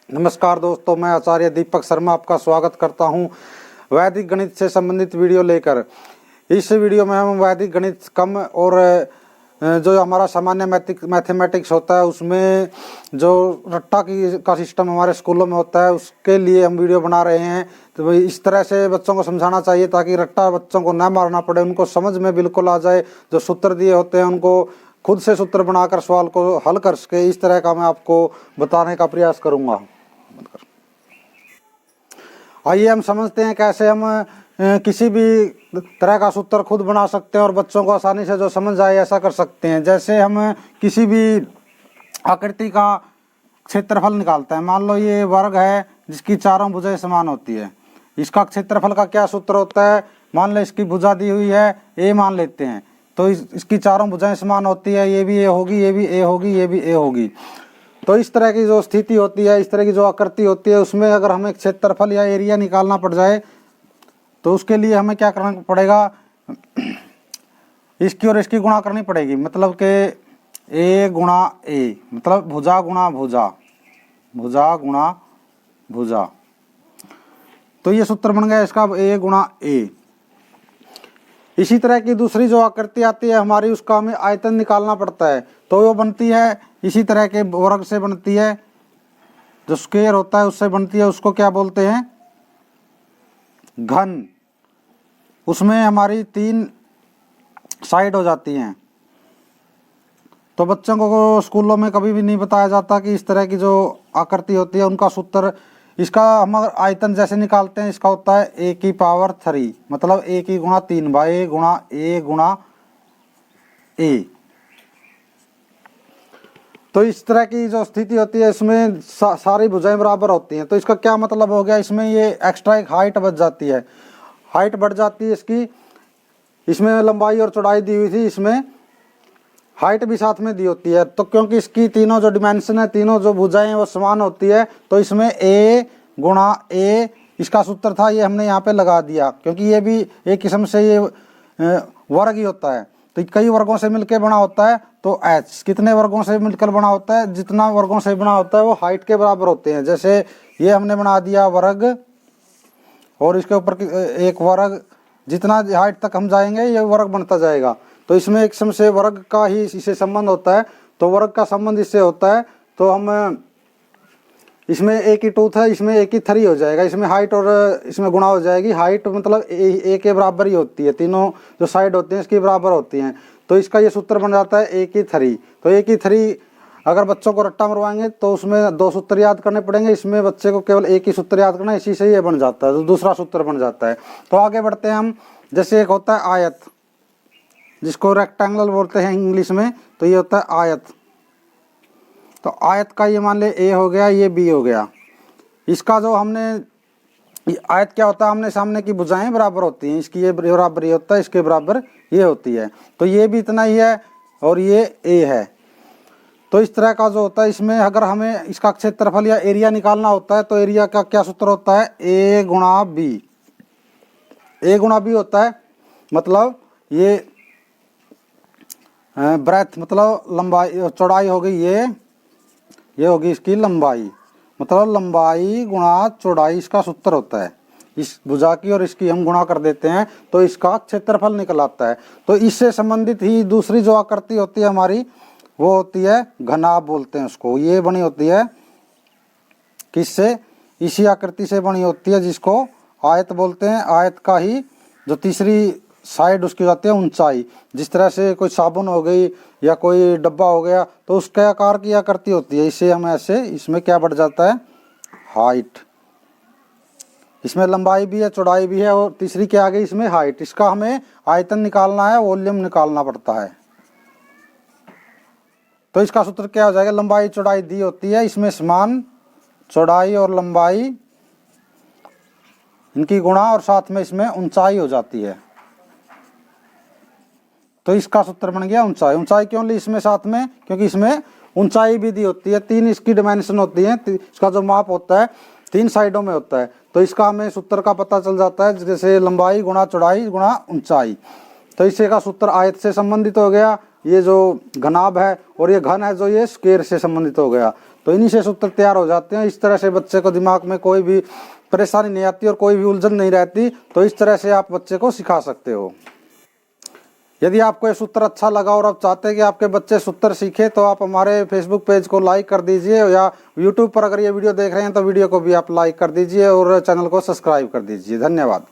नमस्कार दोस्तों, मैं आचार्य दीपक शर्मा आपका स्वागत करता हूं वैदिक गणित से संबंधित वीडियो लेकर। इस वीडियो में हम वैदिक गणित कम और जो हमारा सामान्य मैथमेटिक्स होता है उसमें जो रट्टा का सिस्टम हमारे स्कूलों में होता है उसके लिए हम वीडियो बना रहे हैं। तो इस तरह से बच्चों को समझाना चाहिए ताकि रट्टा बच्चों को ना मारना पड़े, उनको समझ में बिल्कुल आ जाए। जो सूत्र दिए होते हैं उनको खुद से सूत्र बनाकर सवाल को हल कर सके, इस तरह का मैं आपको बताने का प्रयास करूँगा। आइए हम समझते हैं कैसे हम किसी भी तरह का सूत्र खुद बना सकते हैं और बच्चों को आसानी से जो समझ आए ऐसा कर सकते हैं। जैसे हम किसी भी आकृति का क्षेत्रफल निकालते हैं। मान लो ये वर्ग है जिसकी चारों भुजाएं समान होती है। इसका क्षेत्रफल का क्या सूत्र होता है? मान लो इसकी भुजा दी हुई है ए मान लेते हैं, तो इसकी चारों भुजाएं समान होती है। ये भी ए होगी, ये भी ए होगी, ये भी ए होगी। तो इस तरह की जो स्थिति होती है, इस तरह की जो आकृति होती है, उसमें अगर हमें क्षेत्रफल या एरिया निकालना पड़ जाए तो उसके लिए हमें क्या करना पड़ेगा? इसकी और इसकी गुणा करनी पड़ेगी। मतलब कि ए गुणा ए, मतलब भुजा गुणा भुजा, भुजा गुणा भुजा। तो ये सूत्र बन गया इसका ए गुणा ए। इसी तरह की दूसरी जो आकृति आती है हमारी, उसका हमें आयतन निकालना पड़ता है। तो वो बनती है इसी तरह के वर्ग से बनती है, जो स्क्वायर होता है उससे बनती है। उसको क्या बोलते हैं? घन। उसमें हमारी 3 साइड हो जाती हैं। तो बच्चों को स्कूलों में कभी भी नहीं बताया जाता कि इस तरह की जो आकृति होती है उनका सूत्र, इसका हम आयतन जैसे निकालते हैं, इसका होता है ए की पावर 3, मतलब ए की गुणा 3 बाई गुणा ए। तो इस तरह की जो स्थिति होती है इसमें सारी भुजाएं बराबर होती हैं। तो इसका क्या मतलब हो गया? इसमें ये एक्स्ट्रा एक हाइट बच जाती है, हाइट बढ़ जाती है इसकी। इसमें लंबाई और चौड़ाई दी हुई थी, इसमें हाइट भी साथ में दी होती है। तो क्योंकि इसकी तीनों जो डिमेंशन है, तीनों जो भुजाएं वो समान होती है, तो इसमें ए गुणा ए इसका सूत्र था, ये हमने यहाँ पे लगा दिया। क्योंकि ये भी एक किस्म से ये वर्ग ही होता है, तो कई वर्गों से मिलकर बना होता है। तो एच कितने वर्गों से मिलकर बना होता है? जितना वर्गों से बना होता है वो हाइट के बराबर होते हैं। जैसे ये हमने बना दिया वर्ग, और इसके ऊपर एक वर्ग, जितना हाइट तक हम जाएंगे ये वर्ग बनता जाएगा। तो इसमें एक किस्म से वर्ग का ही इससे संबंध होता है। तो वर्ग का संबंध इससे होता है, तो हम इसमें ए की 2 है, इसमें ए की 3 हो जाएगा। इसमें हाइट और इसमें गुणा हो जाएगी। हाइट मतलब ए के बराबर ही होती है, तीनों जो साइड होती हैं इसकी बराबर होती हैं। तो इसका ये सूत्र बन जाता है ए की 3। तो ए की 3 अगर बच्चों को रट्टा मरवाएंगे तो उसमें 2 सूत्र याद करने पड़ेंगे। इसमें बच्चे को केवल एक ही सूत्र याद करना है, इसी से ये बन जाता है, तो दूसरा सूत्र बन जाता है। तो आगे बढ़ते हैं हम। जैसे एक होता है आयत, जिसको रेक्टेंगल बोलते हैं इंग्लिश में, तो ये होता है आयत। तो आयत का ये मान ले ए हो गया, ये बी हो गया। इसका जो हमने आयत क्या होता है? हमने सामने की भुजाएं बराबर होती हैं, इसकी ये बराबर ये होता है, इसके बराबर ये होती है। तो ये भी इतना ही है और ये ए है। तो इस तरह का जो होता है, इसमें अगर हमें इसका क्षेत्रफल या एरिया निकालना होता है तो एरिया का क्या सूत्र होता है? ए गुणा बी। ए गुणा बी होता है, मतलब ये ब्रेथ मतलब लंबाई, चौड़ाई हो गई ये होगी इसकी लंबाई, मतलब लंबाई गुणा चौड़ाई इसका सूत्र होता है। इस भुजा की और इसकी हम गुणा कर देते हैं तो इसका क्षेत्रफल निकल आता है। तो इससे संबंधित ही दूसरी जो आकृति होती है हमारी, वो होती है घनाभ बोलते हैं उसको। ये बनी होती है किससे? इसी आकृति से बनी होती है, जिसको आयत बोलते हैं। आयत का ही जो तीसरी साइड उसकी जाती है ऊंचाई। जिस तरह से कोई साबुन हो गई या कोई डब्बा हो गया, तो उसके आकार की आकृति होती है। इससे हम ऐसे, इसमें क्या बढ़ जाता है? हाइट। इसमें लंबाई भी है, चौड़ाई भी है, और तीसरी क्या आ गई इसमें? हाइट। इसका हमें आयतन निकालना है, वॉल्यूम निकालना पड़ता है। तो इसका सूत्र क्या हो जाएगा? लंबाई चौड़ाई दी होती है, इसमें समान चौड़ाई और लंबाई इनकी गुणा, और साथ में इसमें ऊंचाई हो जाती है। तो इसका सूत्र बन गया ऊंचाई। ऊंचाई क्यों ली इसमें साथ में? क्योंकि इसमें ऊंचाई भी दी होती है। 3 इसकी डिमेंशन होती है, इसका जो माप होता है 3 साइडों में होता है। तो इसका हमें सूत्र का पता चल जाता है, जैसे लंबाई गुणा चौड़ाई गुणा ऊंचाई। तो इससे का सूत्र आयत से संबंधित हो गया, ये जो घनाभ है, और ये घन है जो ये स्क्वायर से संबंधित हो गया। तो इन्हीं से सूत्र तैयार हो जाते हैं। इस तरह से बच्चे को दिमाग में कोई भी परेशानी नहीं आती और कोई भी उलझन नहीं रहती, तो इस तरह से आप बच्चे को सिखा सकते हो। यदि आपको ये सूत्र अच्छा लगा और आप चाहते हैं कि आपके बच्चे सूत्र सीखे, तो आप हमारे फेसबुक पेज को लाइक कर दीजिए, या यूट्यूब पर अगर ये वीडियो देख रहे हैं तो वीडियो को भी आप लाइक कर दीजिए और चैनल को सब्सक्राइब कर दीजिए। धन्यवाद।